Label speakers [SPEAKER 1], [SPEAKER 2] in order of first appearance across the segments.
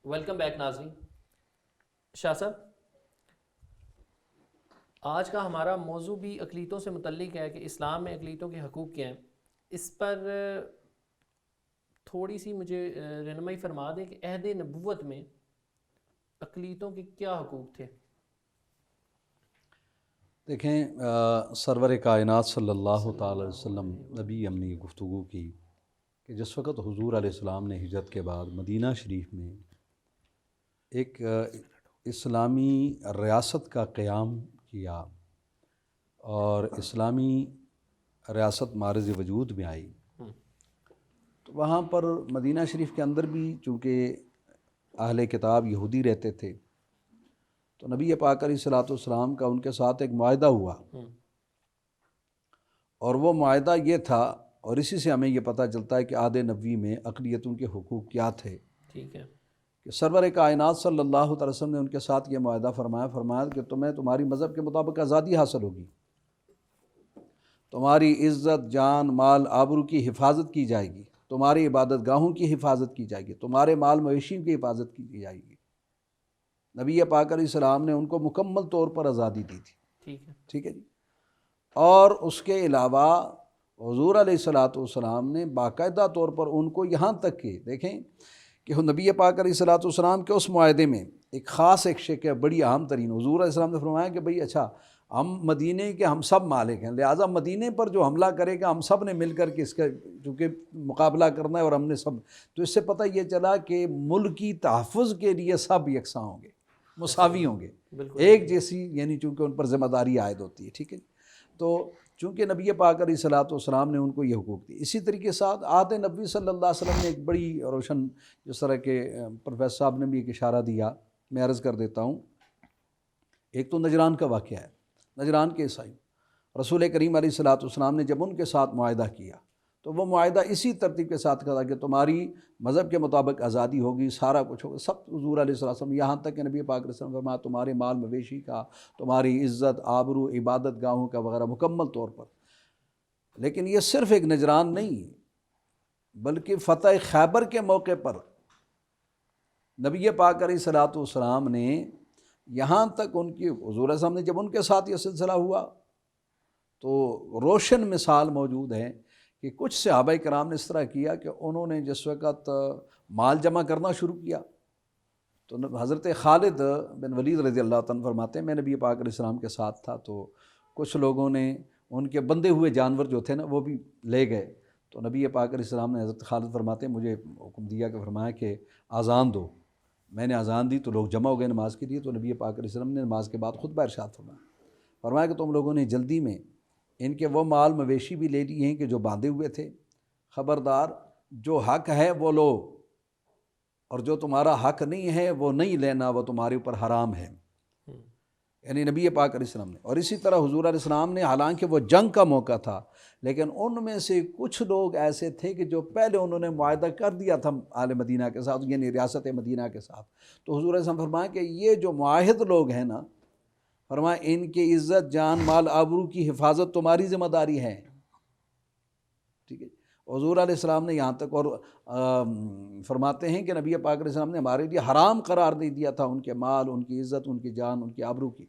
[SPEAKER 1] Welcome back ناظرین. شاہ صاحب، آج کا ہمارا موضوع بھی اقلیتوں سے متعلق ہے کہ اسلام میں اقلیتوں کے حقوق کیا ہیں. اس پر تھوڑی سی مجھے رہنمائی فرما دیں کہ عہد نبوت میں اقلیتوں کے کیا حقوق تھے.
[SPEAKER 2] دیکھیں، سرور کائنات صلی اللہ تعالی علیہ وسلم نبی ہم نے یہ گفتگو کی کہ جس وقت حضور علیہ السلام نے ہجرت کے بعد مدینہ شریف میں ایک اسلامی ریاست کا قیام کیا اور اسلامی ریاست معرض وجود میں آئی، تو وہاں پر مدینہ شریف کے اندر بھی چونکہ اہل کتاب یہودی رہتے تھے، تو نبی پاک علیہ الصلوۃ والسلام کا ان کے ساتھ ایک معاہدہ ہوا، اور وہ معاہدہ یہ تھا، اور اسی سے ہمیں یہ پتہ چلتا ہے کہ عہد نبوی میں اقلیتوں کے حقوق کیا تھے.
[SPEAKER 1] ٹھیک ہے.
[SPEAKER 2] کہ سرور کائنات صلی اللہ تعالی وسلم نے ان کے ساتھ یہ معاہدہ فرمایا کہ تمہیں تمہاری مذہب کے مطابق آزادی حاصل ہوگی، تمہاری عزت، جان، مال، آبرو کی حفاظت کی جائے گی، تمہاری عبادت گاہوں کی حفاظت کی جائے گی، تمہارے مال مویشی کی حفاظت کی جائے گی. نبی پاک علیہ السلام نے ان کو مکمل طور پر آزادی دی تھی. ٹھیک ہے جی. اور اس کے علاوہ حضور علیہ الصلوۃ والسلام نے باقاعدہ طور پر ان کو یہاں تک کہ دیکھیں کہ نبی پاک علیہ الصلوۃ والسلام کے اس معاہدے میں ایک خاص ایک شے ہے بڑی اہم ترین. حضور علیہ السلام نے فرمایا کہ بھئی اچھا، ہم مدینے کے ہم سب مالک ہیں، لہٰذا مدینے پر جو حملہ کرے گا ہم سب نے مل کر کے اس کا چونکہ مقابلہ کرنا ہے، اور ہم نے سب، تو اس سے پتہ یہ چلا کہ ملک کی تحفظ کے لیے سب یکساں ہوں گے، مساوی ہوں گے، ایک جیسی، یعنی چونکہ ان پر ذمہ داری عائد ہوتی ہے. ٹھیک ہے. تو چونکہ نبی پاک علیہ الصلوۃ والسلام نے ان کو یہ حقوق دی. اسی طریقے ساتھ عہد نبوی صلی اللہ علیہ وسلم نے ایک بڑی روشن، جس طرح کے پروفیسر صاحب نے بھی ایک اشارہ دیا، میں عرض کر دیتا ہوں. ایک تو نجران کا واقعہ ہے. نجران کے عیسائی رسول کریم علیہ الصلوۃ والسلام نے جب ان کے ساتھ معاہدہ کیا تو وہ معاہدہ اسی ترتیب کے ساتھ کہا کہ تمہاری مذہب کے مطابق آزادی ہوگی، سارا کچھ ہوگا، سب حضور علیہ وسلم، یہاں تک کہ نبی پاک علیہ وسلم فرمایا تمہارے مال مویشی کا، تمہاری عزت، آبرو، عبادت گاہوں کا وغیرہ مکمل طور پر. لیکن یہ صرف ایک نجران نہیں، بلکہ فتح خیبر کے موقع پر نبی پاک علیہ الصلوۃ والسلام نے یہاں تک ان کی، حضور علیہ السلام نے جب ان کے ساتھ یہ سلسلہ ہوا تو روشن مثال موجود ہے کہ کچھ صحابہ کرام نے اس طرح کیا کہ انہوں نے جس وقت مال جمع کرنا شروع کیا تو حضرت خالد بن ولید رضی اللہ عنہ فرماتے ہیں میں نبی پاک علیہ السلام کے ساتھ تھا، تو کچھ لوگوں نے ان کے بندے ہوئے جانور جو تھے نا وہ بھی لے گئے. تو نبی پاک علیہ السلام نے حضرت خالد فرماتے ہیں مجھے حکم دیا کہ فرمایا کہ اذان دو. میں نے اذان دی تو لوگ جمع ہو گئے نماز کے لیے. تو نبی پاک علیہ السلام نے نماز کے بعد خطبہ ارشاد فرمایا کہ تم لوگوں نے جلدی میں ان کے وہ مال مویشی بھی لے لیے ہیں کہ جو باندھے ہوئے تھے، خبردار جو حق ہے وہ لو، اور جو تمہارا حق نہیں ہے وہ نہیں لینا، وہ تمہارے اوپر حرام ہے. یعنی نبی پاک علیہ السلام نے. اور اسی طرح حضور علیہ السلام نے، حالانکہ وہ جنگ کا موقع تھا، لیکن ان میں سے کچھ لوگ ایسے تھے کہ جو پہلے انہوں نے معاہدہ کر دیا تھا اہل مدینہ کے ساتھ، یعنی ریاست مدینہ کے ساتھ. تو حضور علیہ السلام فرمایا کہ یہ جو معاہد لوگ ہیں نا، فرمایا ان کی عزت، جان، مال، آبرو کی حفاظت تمہاری ذمہ داری ہے. ٹھیک ہے. حضور علیہ السلام نے یہاں تک اور فرماتے ہیں کہ نبی پاک علیہ السلام نے ہمارے لیے حرام قرار دے دیا تھا ان کے مال، ان کی عزت، ان کی جان، ان کی آبرو کی.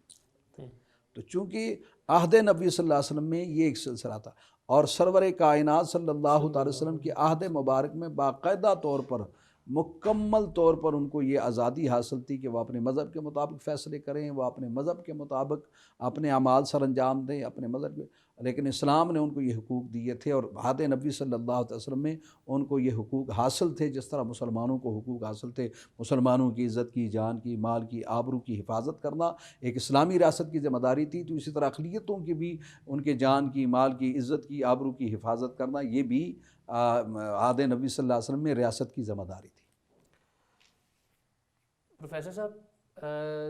[SPEAKER 2] تو چونکہ عہد نبی صلی اللہ علیہ وسلم میں یہ ایک سلسلہ تھا، اور سرور کائنات صلی اللہ تعالی وسلم کی عہد مبارک میں باقاعدہ طور پر، مکمل طور پر ان کو یہ آزادی حاصل تھی کہ وہ اپنے مذہب کے مطابق فیصلے کریں، وہ اپنے مذہب کے مطابق اپنے اعمال سر انجام دیں اپنے مذہب کے. لیکن اسلام نے ان کو یہ حقوق دیے تھے، اور عہد نبی صلی اللہ علیہ وسلم میں ان کو یہ حقوق حاصل تھے جس طرح مسلمانوں کو حقوق حاصل تھے. مسلمانوں کی عزت کی، جان کی، مال کی، آبرو کی حفاظت کرنا ایک اسلامی ریاست کی ذمہ داری تھی. تو اسی طرح اقلیتوں کی بھی ان کے جان کی، مال کی، عزت کی، آبرو کی حفاظت کرنا یہ بھی عہد نبی صلی اللہ علیہ وسلم میں ریاست کی ذمہ داری تھی.
[SPEAKER 1] پروفیسر صاحب،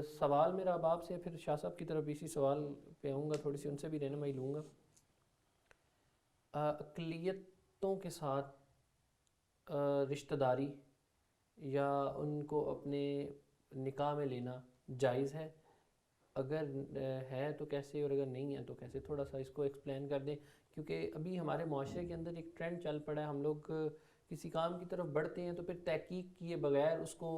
[SPEAKER 1] سوال میرا اب آپ سے، پھر شاہ صاحب کی طرف اسی سوال پہ آؤں گا، تھوڑی سی ان سے بھی رہنمائی لوں گا. اقلیتوں کے ساتھ رشتہ داری یا ان کو اپنے نکاح میں لینا جائز ہے؟ اگر ہے تو کیسے، اور اگر نہیں ہے تو کیسے؟ تھوڑا سا اس کو ایکسپلین کر دیں، کیونکہ ابھی ہمارے معاشرے کے اندر ایک ٹرینڈ چل پڑا ہے، ہم لوگ کسی کام کی طرف بڑھتے ہیں تو پھر تحقیق کیے بغیر اس کو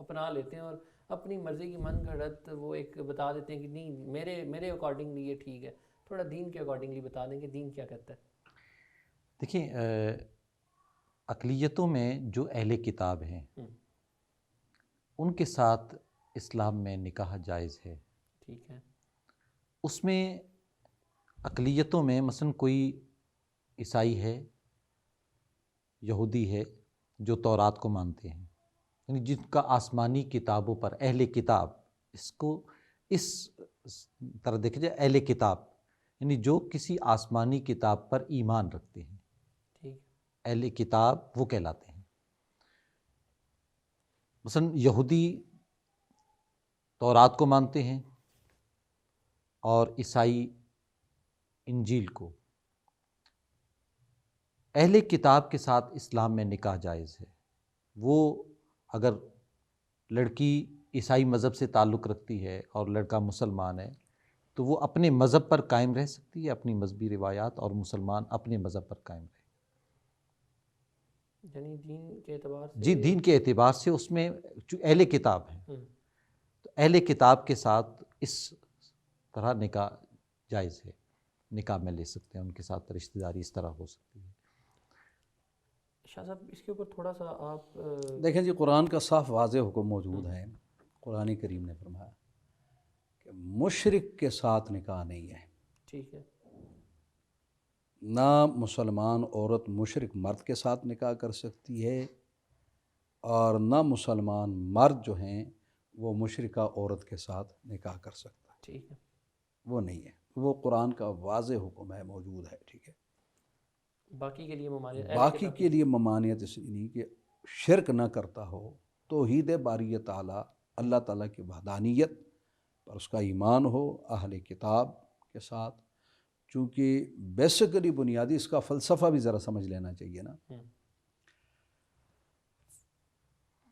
[SPEAKER 1] اپنا لیتے ہیں اور اپنی مرضی کی من گھڑت وہ ایک بتا دیتے ہیں کہ نہیں میرے اکارڈنگلی یہ ٹھیک ہے. تھوڑا دین کے اکارڈنگلی بتا دیں کہ دین کیا کہتا ہے.
[SPEAKER 3] دیکھیں اقلیتوں میں جو اہل کتاب ہیں ان کے ساتھ اسلام میں نکاح جائز ہے.
[SPEAKER 1] ٹھیک ہے.
[SPEAKER 3] اس میں اقلیتوں میں مثلا کوئی عیسائی ہے، یہودی ہے جو تورات کو مانتے ہیں، یعنی جن کا آسمانی کتابوں پر اہل کتاب، اس کو اس طرح دیکھا جائے اہل کتاب یعنی جو کسی آسمانی کتاب پر ایمان رکھتے ہیں،
[SPEAKER 1] ٹھیک.
[SPEAKER 3] اہل کتاب وہ کہلاتے ہیں. مثلا یہودی تورات کو مانتے ہیں اور عیسائی انجیل کو. اہل کتاب کے ساتھ اسلام میں نکاح جائز ہے. وہ اگر لڑکی عیسائی مذہب سے تعلق رکھتی ہے اور لڑکا مسلمان ہے تو وہ اپنے مذہب پر قائم رہ سکتی ہے، اپنی مذہبی روایات، اور مسلمان اپنے مذہب پر قائم رہے.
[SPEAKER 1] یعنی دین کے اعتبار سے
[SPEAKER 3] جی دین کے اعتبار سے اس میں جو اہل کتاب ہیں تو اہل کتاب کے ساتھ اس طرح نکاح جائز ہے، نکاح میں لے سکتے ہیں، ان کے ساتھ رشتہ داری اس طرح ہو سکتی ہے.
[SPEAKER 1] شاہ صاحب اس کے اوپر تھوڑا سا آپ
[SPEAKER 2] دیکھیں جی، قرآن کا صاف واضح حکم موجود ہے. قرآن کریم نے فرمایا کہ مشرک کے ساتھ نکاح نہیں ہے.
[SPEAKER 1] ٹھیک ہے.
[SPEAKER 2] نہ مسلمان عورت مشرک مرد کے ساتھ نکاح کر سکتی ہے، اور نہ مسلمان مرد جو ہیں وہ مشرکہ عورت کے ساتھ نکاح کر سکتا ہے.
[SPEAKER 1] ٹھیک ہے.
[SPEAKER 2] وہ نہیں ہے، وہ قرآن کا واضح حکم ہے، موجود ہے. ٹھیک ہے.
[SPEAKER 1] باقی کے لیے ممانعت
[SPEAKER 2] باقی کے لیے ممانعت اس لیے نہیں کہ شرک نہ کرتا ہو، توحید باری تعالیٰ، اللہ تعالیٰ کی وحدانیت پر اس کا ایمان ہو اہل کتاب کے ساتھ. چونکہ بیسیکلی بنیادی اس کا فلسفہ بھی ذرا سمجھ لینا چاہیے نا.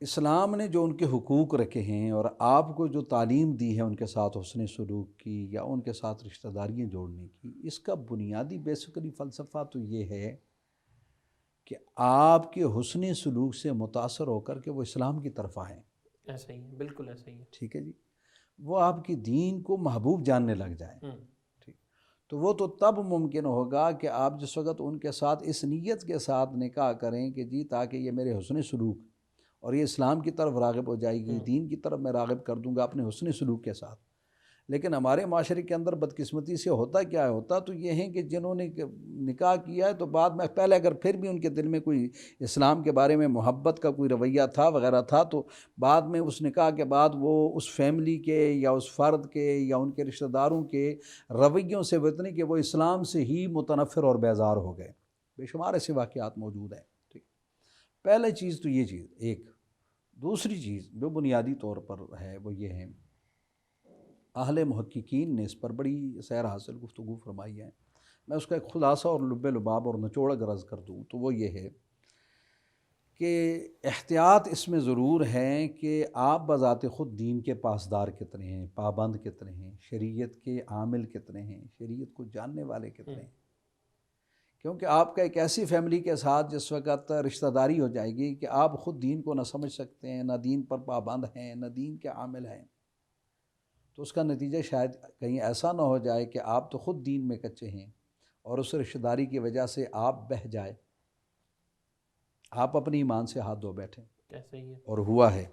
[SPEAKER 2] اسلام نے جو ان کے حقوق رکھے ہیں اور آپ کو جو تعلیم دی ہے ان کے ساتھ حسن سلوک کی یا ان کے ساتھ رشتہ داریاں جوڑنے کی، اس کا بنیادی بیسیکلی فلسفہ تو یہ ہے کہ آپ کے حسن سلوک سے متاثر ہو کر کے وہ اسلام کی طرف آئیں.
[SPEAKER 1] ایسا ہی ہے، بالکل ایسا ہی ہے.
[SPEAKER 2] ٹھیک ہے جی. وہ آپ کی دین کو محبوب جاننے لگ جائیں. ٹھیک. تو وہ تو تب ممکن ہوگا کہ آپ جس وقت ان کے ساتھ اس نیت کے ساتھ نکاح کریں کہ جی تاکہ یہ میرے حسن سلوک اور یہ اسلام کی طرف راغب ہو جائے گی، دین کی طرف میں راغب کر دوں گا اپنے حسن سلوک کے ساتھ. لیکن ہمارے معاشرے کے اندر بدقسمتی سے ہوتا کیا ہے، ہوتا تو یہ ہے کہ جنہوں نے نکاح کیا ہے تو بعد میں پہلے اگر پھر بھی ان کے دل میں کوئی اسلام کے بارے میں محبت کا کوئی رویہ تھا وغیرہ تھا، تو بعد میں اس نکاح کے بعد وہ اس فیملی کے یا اس فرد کے یا ان کے رشتہ داروں کے رویوں سے اتنے کہ وہ اسلام سے ہی متنفر اور بیزار ہو گئے. بے شمار ایسے واقعات موجود ہیں. ٹھیک. پہلے چیز تو یہ چیز ایک. دوسری چیز جو بنیادی طور پر ہے وہ یہ ہے، اہل محققین نے اس پر بڑی سیر حاصل گفتگو فرمائی ہے. میں اس کا ایک خلاصہ اور لب لباب اور نچوڑ غرض کر دوں تو وہ یہ ہے کہ احتیاط اس میں ضرور ہے کہ آپ بذات خود دین کے پاسدار کتنے ہیں، پابند کتنے ہیں، شریعت کے عامل کتنے ہیں، شریعت کو جاننے والے کتنے ہیں. کیونکہ آپ کا ایک ایسی فیملی کے ساتھ جس وقت رشتہ داری ہو جائے گی کہ آپ خود دین کو نہ سمجھ سکتے ہیں، نہ دین پر پابند ہیں، نہ دین کے عامل ہیں، تو اس کا نتیجہ شاید کہیں ایسا نہ ہو جائے کہ آپ تو خود دین میں کچے ہیں اور اس رشتہ داری کی وجہ سے آپ بہہ جائے، آپ اپنی ایمان سے ہاتھ دھو بیٹھیں.
[SPEAKER 1] ایسا ہی ہے.
[SPEAKER 2] اور ہوا ہے.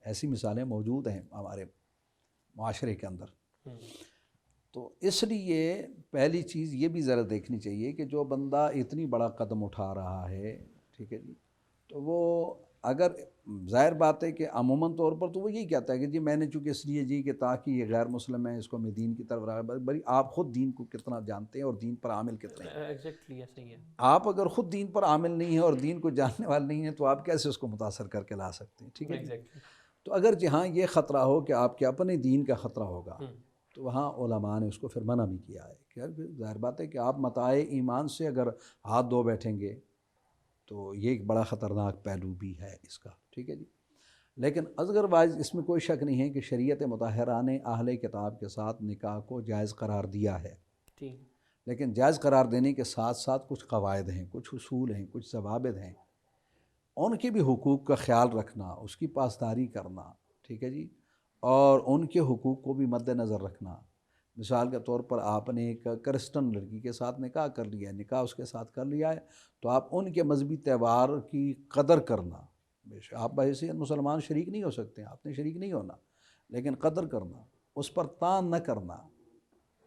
[SPEAKER 2] ایسی مثالیں موجود ہیں ہمارے معاشرے کے اندر. تو اس لیے پہلی چیز یہ بھی ذرا دیکھنی چاہیے کہ جو بندہ اتنی بڑا قدم اٹھا رہا ہے، ٹھیک ہے جی، تو وہ اگر ظاہر بات ہے کہ عموماً طور پر تو وہ یہی کہتا ہے کہ جی میں نے چونکہ اس لیے جی کہ تاکہ یہ غیر مسلم ہے اس کو میں دین کی طرف راغب، بھائی آپ خود دین کو کتنا جانتے ہیں اور دین پر عامل کتنے ہیں.
[SPEAKER 1] ایگزیکٹلی ایسا ہی ہے. آپ
[SPEAKER 2] اگر خود دین پر عامل نہیں ہیں اور دین کو جاننے والے نہیں ہیں تو آپ کیسے اس کو متاثر کر کے لا سکتے ہیں. ٹھیک ہے جی. تو اگر جہاں یہ خطرہ ہو کہ آپ کے اپنے دین کا خطرہ ہوگا تو وہاں علماء نے اس کو پھر منع بھی کیا ہے کہ ظاہر بات ہے کہ آپ متاع ایمان سے اگر ہاتھ دھو بیٹھیں گے تو یہ ایک بڑا خطرناک پہلو بھی ہے اس کا. ٹھیک ہے جی. لیکن ادروائز اس میں کوئی شک نہیں ہے کہ شریعت مطہرہ نے اہل کتاب کے ساتھ نکاح کو جائز قرار دیا ہے. لیکن جائز قرار دینے کے ساتھ ساتھ کچھ قواعد ہیں، کچھ اصول ہیں، کچھ ضوابط ہیں، ان کے بھی حقوق کا خیال رکھنا، اس کی پاسداری کرنا، ٹھیک ہے جی، اور ان کے حقوق کو بھی مد نظر رکھنا۔ مثال کے طور پر آپ نے ایک کرسچن لڑکی کے ساتھ نکاح کر لیا ہے، نکاح اس کے ساتھ کر لیا ہے، تو آپ ان کے مذہبی تہوار کی قدر کرنا، بے شک آپ بحیثیت مسلمان شریک نہیں ہو سکتے، آپ نے شریک نہیں ہونا، لیکن قدر کرنا، اس پر طعن نہ کرنا،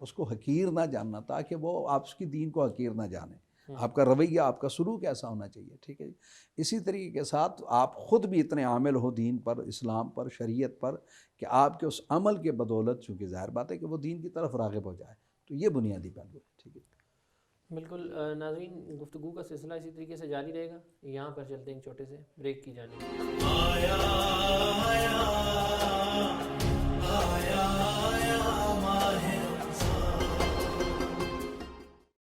[SPEAKER 2] اس کو حقیر نہ جاننا، تاکہ وہ آپ اس کی دین کو حقیر نہ جانے، آپ کا رویہ، آپ کا سلوک ایسا ہونا چاہیے، ٹھیک ہے جی۔ اسی طریقے کے ساتھ آپ خود بھی اتنے عامل ہو دین پر، اسلام پر، شریعت پر، کہ آپ کے اس عمل کے بدولت، چونکہ ظاہر بات ہے کہ وہ دین کی طرف راغب ہو جائے، تو یہ بنیادی پہلو ہے، ٹھیک ہے۔
[SPEAKER 1] بالکل ناظرین، گفتگو کا سلسلہ اسی طریقے سے جاری رہے گا، یہاں پر چلتے ہیں ایک چھوٹے سے بریک کی جانب۔ آیا آیا آیا آیا ماہ